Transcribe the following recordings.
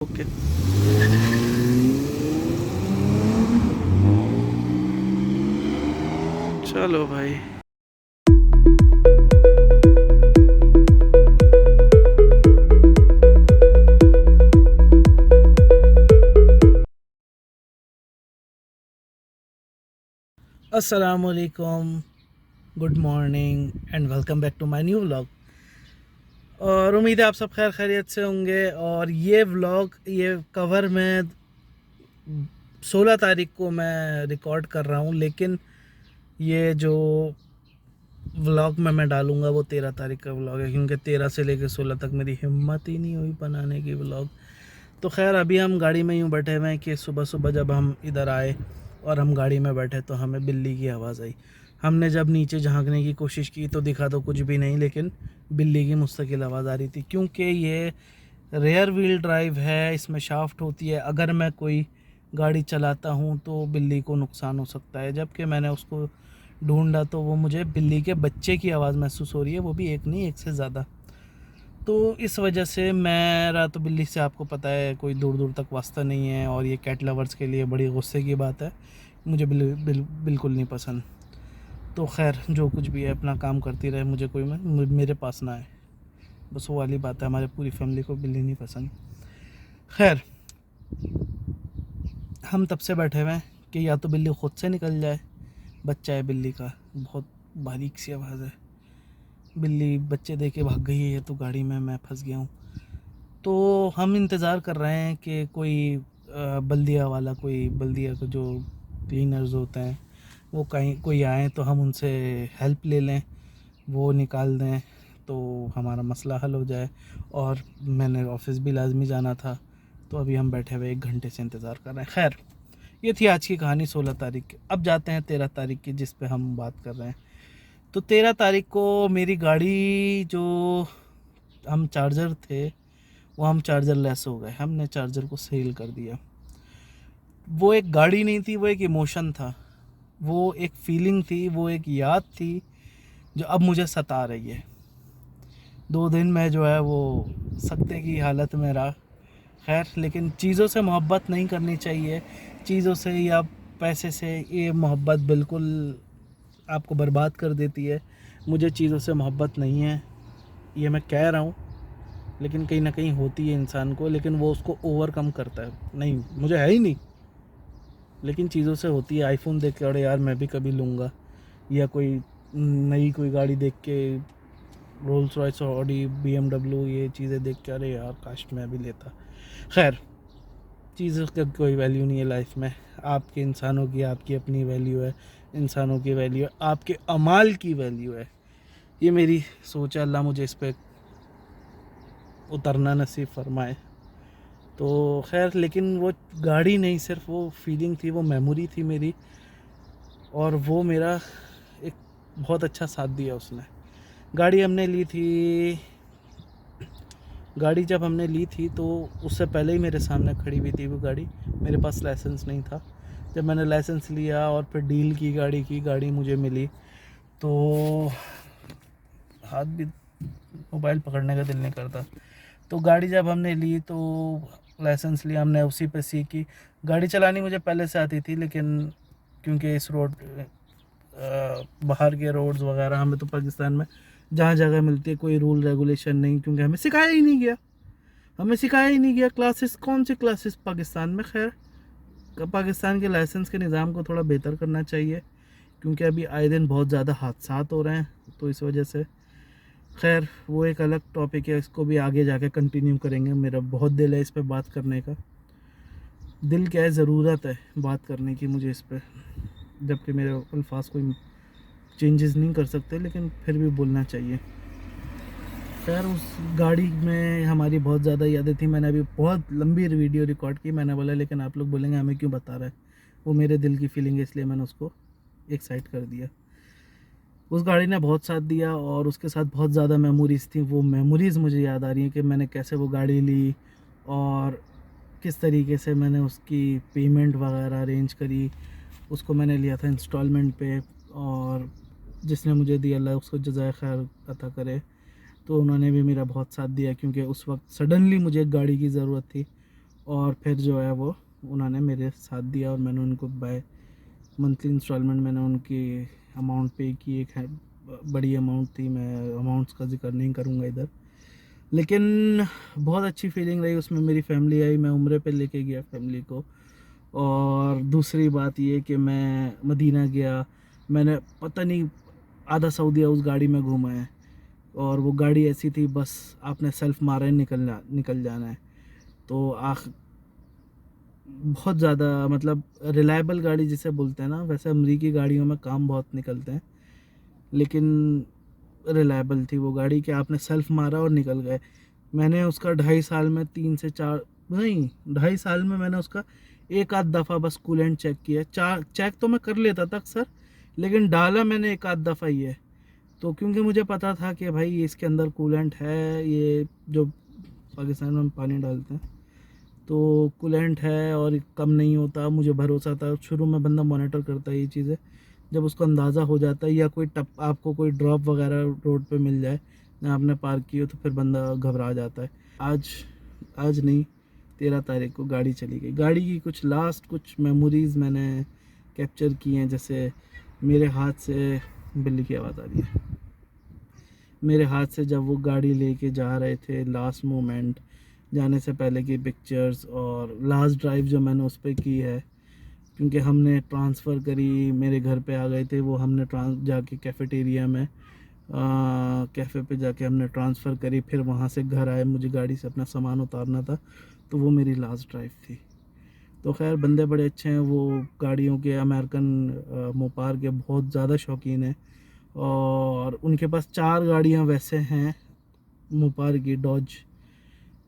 Okay. चलो भाई। अस्सलामुअलैकुम, good morning and welcome back to my new vlog. और उम्मीद है आप सब खैर खैरियत से होंगे। और ये व्लॉग ये कवर में 16 तारीख को मैं रिकॉर्ड कर रहा हूँ, लेकिन ये जो व्लॉग में मैं डालूँगा वो 13 तारीख का व्लॉग है, क्योंकि 13 से लेकर 16 तक मेरी हिम्मत ही नहीं हुई बनाने की व्लॉग। तो खैर अभी हम गाड़ी में यूँ बैठे हुए हैं कि सुबह सुबह जब हम इधर आए और हम गाड़ी में बैठे तो हमें बिल्ली की आवाज़ आई। हमने जब नीचे झांकने की कोशिश की तो दिखा तो कुछ भी नहीं, लेकिन बिल्ली की मुस्तकिल आवाज़ आ रही थी। क्योंकि ये रेयर व्हील ड्राइव है, इसमें शाफ्ट होती है, अगर मैं कोई गाड़ी चलाता हूँ तो बिल्ली को नुकसान हो सकता है। जबकि मैंने उसको ढूंढा तो वो मुझे बिल्ली के बच्चे की आवाज़ महसूस हो रही है, वो भी एक नहीं, एक से ज़्यादा। तो इस वजह से मेरा तो बिल्ली से आपको पता है कोई दूर दूर तक वास्ता नहीं है, और ये कैट लवर्स के लिए बड़ी गुस्से की बात है। मुझे बिल्कुल नहीं पसंद। तो खैर जो कुछ भी है अपना काम करती रहे, मुझे कोई मेरे पास ना आए, बस वो वाली बात है। हमारे पूरी फैमिली को बिल्ली नहीं पसंद। खैर हम तब से बैठे हुए हैं कि या तो बिल्ली ख़ुद से निकल जाए। बच्चा है बिल्ली का, बहुत बारीक सी आवाज़ है। बिल्ली बच्चे दे के भाग गई है तो गाड़ी में मैं फंस गया हूँ। तो हम इंतज़ार कर रहे हैं कि कोई बल्दिया वाला, कोई बल्दिया का जो क्लीनर्स होते हैं वो कहीं कोई आए तो हम उनसे हेल्प ले लें, वो निकाल दें तो हमारा मसला हल हो जाए। और मैंने ऑफिस भी लाजमी जाना था, तो अभी हम बैठे हुए 1 घंटे से इंतज़ार कर रहे हैं। खैर ये थी आज की कहानी 16 तारीख की। अब जाते हैं 13 तारीख की, जिस पे हम बात कर रहे हैं। तो 13 तारीख को मेरी गाड़ी जो हम चार्जर थे वो हम चार्जर लेस हो गए, हमने चार्जर को सेल कर दिया। वो एक गाड़ी नहीं थी, वो एक इमोशन था, वो एक फीलिंग थी, वो एक याद थी जो अब मुझे सता रही है। 2 दिन में जो है वो सख्ते की हालत में रहा। खैर लेकिन चीज़ों से मोहब्बत नहीं करनी चाहिए। चीज़ों से या पैसे से ये मोहब्बत बिल्कुल आपको बर्बाद कर देती है। मुझे चीज़ों से मोहब्बत नहीं है, ये मैं कह रहा हूँ, लेकिन कहीं ना कहीं होती है इंसान को, लेकिन वो उसको ओवरकम करता है। नहीं मुझे है ही नहीं, लेकिन चीज़ों से होती है। आईफोन देख के अरे यार मैं भी कभी लूँगा, या कोई नई कोई गाड़ी देख के, रोल्स रॉयस, ऑडी, BMW, ये चीज़ें देख के अरे यार काश मैं भी लेता। खैर चीज़ों का कोई वैल्यू नहीं है लाइफ में। आपके इंसानों की आपकी अपनी वैल्यू है, इंसानों की वैल्यू है, आपके अमाल की वैल्यू है। ये मेरी सोच है, अल्लाह मुझे इस पर उतरना नसीब फरमाए। तो खैर लेकिन वो गाड़ी नहीं, सिर्फ वो फीलिंग थी, वो मेमोरी थी मेरी, और वो मेरा एक बहुत अच्छा साथ दिया उसने। गाड़ी हमने ली थी, गाड़ी जब हमने ली थी तो उससे पहले ही मेरे सामने खड़ी हुई थी वो गाड़ी। मेरे पास लाइसेंस नहीं था। जब मैंने लाइसेंस लिया और फिर डील की गाड़ी की, गाड़ी मुझे मिली, तो हाथ भी मोबाइल पकड़ने का दिल नहीं करता। तो गाड़ी जब हमने ली तो लाइसेंस लिया हमने, उसी पे सीखी। गाड़ी चलानी मुझे पहले से आती थी, लेकिन क्योंकि इस रोड बाहर के रोड्स वगैरह हमें तो पाकिस्तान में जहाँ जगह मिलती है कोई रूल रेगुलेशन नहीं, क्योंकि हमें सिखाया ही नहीं गया। हमें सिखाया ही नहीं गया। क्लासेस कौन सी क्लासेस पाकिस्तान में। खैर पाकिस्तान के लाइसेंस के निज़ाम को थोड़ा बेहतर करना चाहिए, क्योंकि अभी आए दिन बहुत ज़्यादा हादसा हो रहे हैं, तो इस वजह से। खैर वो एक अलग टॉपिक है, इसको भी आगे जाके कंटिन्यू करेंगे। मेरा बहुत दिल है इस पर बात करने का। दिल क्या है, ज़रूरत है बात करने की मुझे इस पर, जबकि मेरे अल्फाज कोई चेंजेस नहीं कर सकते, लेकिन फिर भी बोलना चाहिए। खैर उस गाड़ी में हमारी बहुत ज़्यादा यादें थी। मैंने अभी बहुत लंबी वीडियो रिकॉर्ड की, मैंने बोला लेकिन आप लोग बोलेंगे हमें क्यों बता रहा है। वो मेरे दिल की फीलिंग है, इसलिए मैंने उसको एक साइड कर दिया। उस गाड़ी ने बहुत साथ दिया और उसके साथ बहुत ज़्यादा मेमोरीज़ थी। वो मेमोरीज़ मुझे याद आ रही हैं कि मैंने कैसे वो गाड़ी ली और किस तरीके से मैंने उसकी पेमेंट वगैरह अरेंज करी। उसको मैंने लिया था इंस्टॉलमेंट पे, और जिसने मुझे दिया अल्लाह उसको जज़ाए खैर अता करे। तो उन्होंने भी मेरा बहुत साथ दिया, क्योंकि उस वक्त सडनली मुझे एक गाड़ी की ज़रूरत थी और फिर जो है वो उन्होंने मेरे साथ दिया और मैंने उनको बाय मंथली इंस्टॉलमेंट मैंने उनकी अमाउंट पे की। एक बड़ी अमाउंट थी, मैं अमाउंट्स का जिक्र नहीं करूँगा इधर, लेकिन बहुत अच्छी फीलिंग रही उसमें। मेरी फैमिली आई, मैं उम्रे पे लेके गया फैमिली को। और दूसरी बात ये कि मैं मदीना गया, मैंने पता नहीं आधा सऊदीया उस गाड़ी में घूमा है। और वो गाड़ी ऐसी थी, बस आपने सेल्फ मारा है, निकल जाना है। तो बहुत ज़्यादा मतलब रिलायबल गाड़ी जिसे बोलते हैं ना, वैसे अमरीकी गाड़ियों में काम बहुत निकलते हैं, लेकिन रिलायबल थी वो गाड़ी कि आपने सेल्फ मारा और निकल गए। मैंने उसका 2.5 साल में 3 से 4 नहीं 2.5 साल में मैंने उसका एक आध दफ़ा बस कूलेंट चेक किया। चार चेक तो मैं कर लेता था अक्सर, लेकिन डाला मैंने एक आध दफ़ा ही है। तो क्योंकि मुझे पता था कि भाई इसके अंदर कूलेंट है, ये जो पाकिस्तान में हम पानी डालते हैं तो कूलेंट है और कम नहीं होता, मुझे भरोसा था। शुरू में बंदा मॉनिटर करता है ये चीज़ें, जब उसको अंदाज़ा हो जाता है या कोई टप आपको कोई ड्रॉप वगैरह रोड पे मिल जाए जहाँ आपने पार्क की हो तो फिर बंदा घबरा जाता है। आज आज नहीं, 13 तारीख को गाड़ी चली गई। गाड़ी की कुछ मेमोरीज़ मैंने कैप्चर की हैं। जैसे मेरे हाथ से बिल्ली की आवाज़ आ रही है, मेरे हाथ से जब वो गाड़ी लेके जा रहे थे, लास्ट मोमेंट जाने से पहले की पिक्चर्स, और लास्ट ड्राइव जो मैंने उस पर की है, क्योंकि हमने ट्रांसफ़र करी, मेरे घर पे आ गए थे वो, हमने जाके कैफ़ेटेरिया में कैफ़े पे जाके हमने ट्रांसफ़र करी, फिर वहाँ से घर आए, मुझे गाड़ी से अपना सामान उतारना था, तो वो मेरी लास्ट ड्राइव थी। तो खैर बंदे बड़े अच्छे हैं वो, गाड़ियों के अमेरिकन मोपार के बहुत ज़्यादा शौकीन हैं। और उनके पास 4 गाड़ियाँ वैसे हैं मोपार की, डॉज,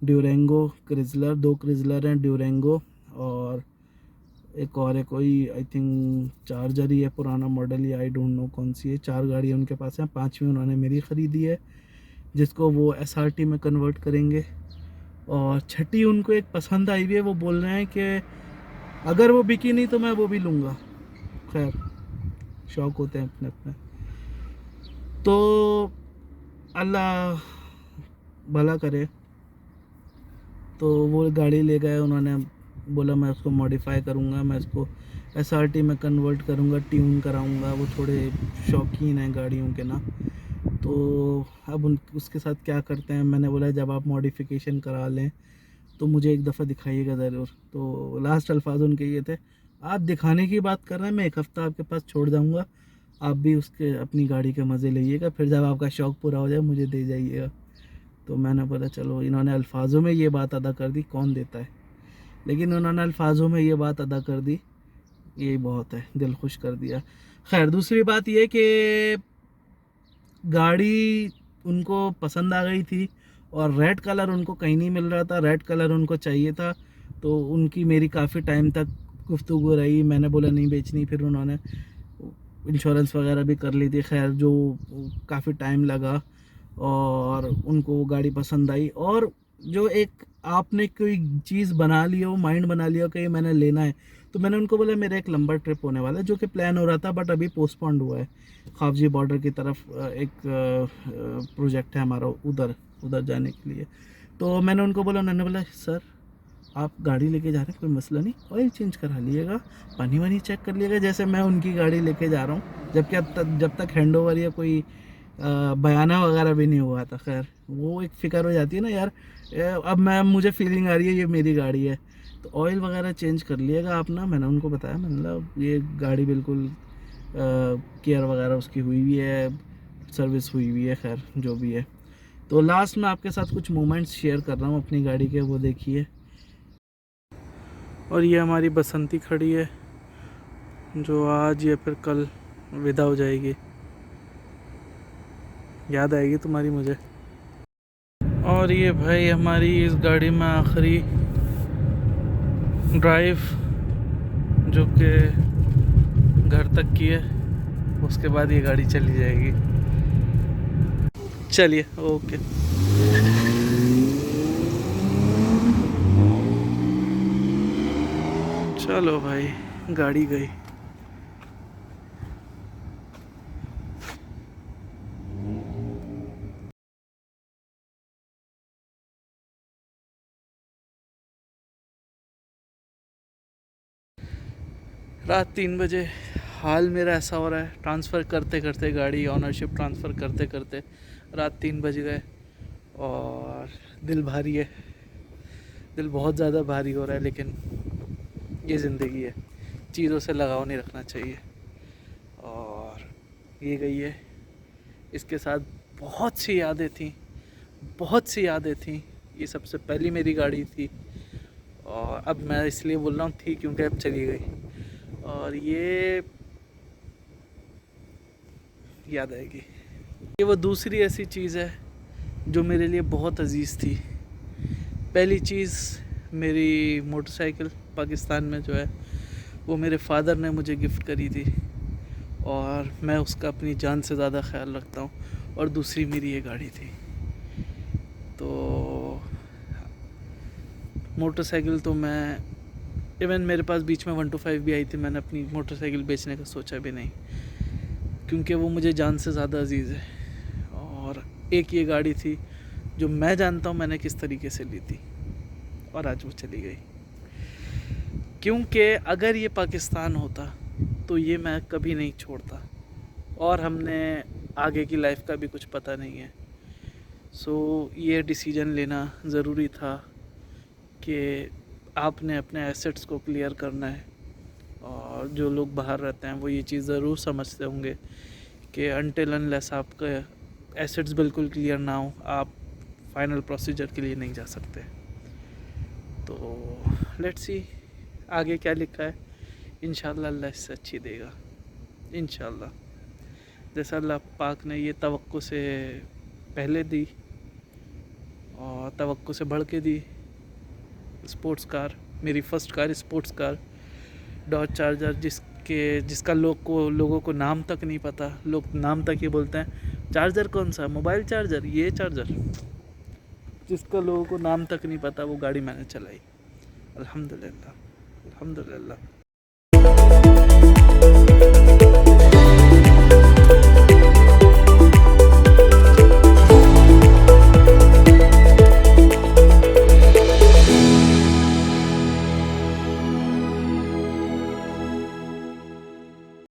ड्यूरेंगो, क्रिजलर, 2 क्रिजलर हैं, ड्यूरेंगो, और एक और है कोई, आई थिंक चार्जर ही है, पुराना मॉडल, या आई डोंट नो कौन सी है। 4 गाड़ियाँ उनके पास हैं, 5वीं उन्होंने मेरी ख़रीदी है जिसको वो एसआरटी में कन्वर्ट करेंगे। और छठी उनको एक पसंद आई हुई है, वो बोल रहे हैं कि अगर वो बिकी नहीं तो मैं वो भी लूँगा। खैर शौक़ होते हैं अपने अपने। तो अल्लाह भला करे। तो वो गाड़ी ले गए, उन्होंने बोला मैं उसको मॉडिफाई करूँगा, मैं इसको एसआरटी में कन्वर्ट करूँगा, ट्यून कराऊँगा। वो थोड़े शौकीन हैं गाड़ियों के ना, तो अब उसके साथ क्या करते हैं, मैंने बोला जब आप मॉडिफिकेशन करा लें तो मुझे एक दफ़ा दिखाइएगा ज़रूर। तो लास्ट अल्फाज उनके ये थे, आप दिखाने की बात कर रहे हैं, मैं एक हफ़्ता आपके पास छोड़ जाऊँगा, आप भी उसके अपनी गाड़ी के मज़े लीजिएगा, फिर जब आपका शौक़ पूरा हो जाए मुझे दे जाइएगा। तो मैंने बोला चलो, इन्होंने अल्फाजों में ये बात अदा कर दी, कौन देता है, लेकिन उन्होंने अल्फाजों में ये बात अदा कर दी, यही बहुत है, दिल खुश कर दिया। खैर दूसरी बात ये कि गाड़ी उनको पसंद आ गई थी और रेड कलर उनको कहीं नहीं मिल रहा था, रेड कलर उनको चाहिए था। तो उनकी मेरी काफ़ी टाइम तक गुफ्तगू रही, मैंने बोला नहीं बेचनी, फिर उन्होंने इंश्योरेंस वगैरह भी कर ली थी। खैर जो काफ़ी टाइम लगा और उनको वो गाड़ी पसंद आई। और जो एक आपने कोई चीज़ बना ली हो, माइंड बना लिया कि मैंने लेना है, तो मैंने उनको बोला मेरा एक लंबा ट्रिप होने वाला है, जो कि प्लान हो रहा था बट अभी पोस्टपोन्ड हुआ है। खाफजी बॉर्डर की तरफ एक प्रोजेक्ट है हमारा, उधर उधर जाने के लिए। तो मैंने उनको बोला, उन्होंने बोला सर आप गाड़ी लेके जा रहे हैं, कोई मसला नहीं, ऑयल चेंज करा लिएगा, पानी वानी चेक कर लिएगा, जैसे मैं उनकी गाड़ी लेके जा रहा हूँ। जबकि अब जब तक हैंड ओवर या कोई बयाना वगैरह भी नहीं हुआ था। खैर वो एक फ़िक्र हो जाती है ना यार, अब मुझे फीलिंग आ रही है ये मेरी गाड़ी है, तो ऑयल वगैरह चेंज कर लिएगा आप ना। मैंने उनको बताया, मतलब ये गाड़ी बिल्कुल केयर वगैरह उसकी हुई हुई है, सर्विस हुई हुई है, खैर जो भी है। तो लास्ट में आपके साथ कुछ मोमेंट्स शेयर कर रहा हूँ अपनी गाड़ी के, वो देखिए। और ये हमारी बसंती खड़ी है जो आज या फिर कल विदा हो जाएगी, याद आएगी तुम्हारी मुझे। और ये भाई हमारी इस गाड़ी में आखिरी ड्राइव जो कि घर तक की है, उसके बाद ये गाड़ी चली जाएगी। चलिए ओके। चलो भाई गाड़ी गई। रात 3 बजे। हाल मेरा ऐसा हो रहा है, ट्रांसफ़र करते करते गाड़ी ऑनरशिप ट्रांसफ़र करते करते रात 3 बज गए और दिल भारी है। दिल बहुत ज़्यादा भारी हो रहा है, लेकिन ये ज़िंदगी है, चीज़ों से लगाव नहीं रखना चाहिए। और ये गई है, इसके साथ बहुत सी यादें थी, बहुत सी यादें थी। ये सबसे पहली मेरी गाड़ी थी, और अब मैं इसलिए बोल रहा हूँ थी क्योंकि अब चली गई। और ये याद आएगी। ये वो दूसरी ऐसी चीज़ है जो मेरे लिए बहुत अजीज़ थी। पहली चीज़ मेरी मोटरसाइकिल पाकिस्तान में जो है वो मेरे फादर ने मुझे गिफ्ट करी थी, और मैं उसका अपनी जान से ज़्यादा ख्याल रखता हूँ। और दूसरी मेरी ये गाड़ी थी। तो मोटरसाइकिल तो मैं, इवन मेरे पास बीच में 125 भी आई थी, मैंने अपनी मोटरसाइकिल बेचने का सोचा भी नहीं, क्योंकि वो मुझे जान से ज़्यादा अजीज़ है। और एक ये गाड़ी थी जो मैं जानता हूँ मैंने किस तरीके से ली थी, और आज वो चली गई। क्योंकि अगर ये पाकिस्तान होता तो ये मैं कभी नहीं छोड़ता, और हमने आगे की लाइफ का भी कुछ पता नहीं है। सो ये डिसीजन लेना ज़रूरी था कि आपने अपने एसेट्स को क्लियर करना है। और जो लोग बाहर रहते हैं वो ये चीज़ ज़रूर समझते होंगे कि अनटिल अनलेस आपका एसेट्स बिल्कुल क्लियर ना हो, आप फाइनल प्रोसीजर के लिए नहीं जा सकते। तो लेट्स सी आगे क्या लिखा है। इंशाल्लाह अल्लाह इससे अच्छी देगा, इंशाल्लाह। जैसा अल्लाह पाक ने ये तवक्को से पहले दी और तवक्को से बढ़ के दी। स्पोर्ट्स कार, मेरी first car sports car Dodge Charger, जिसका लोगों को नाम तक नहीं पता। लोग नाम तक ही बोलते हैं चार्जर कौन सा, मोबाइल चार्जर, ये चार्जर। जिसका लोगों को नाम तक नहीं पता, वो गाड़ी मैंने चलाई। अल्हम्दुलिल्लाह, अल्हम्दुलिल्लाह।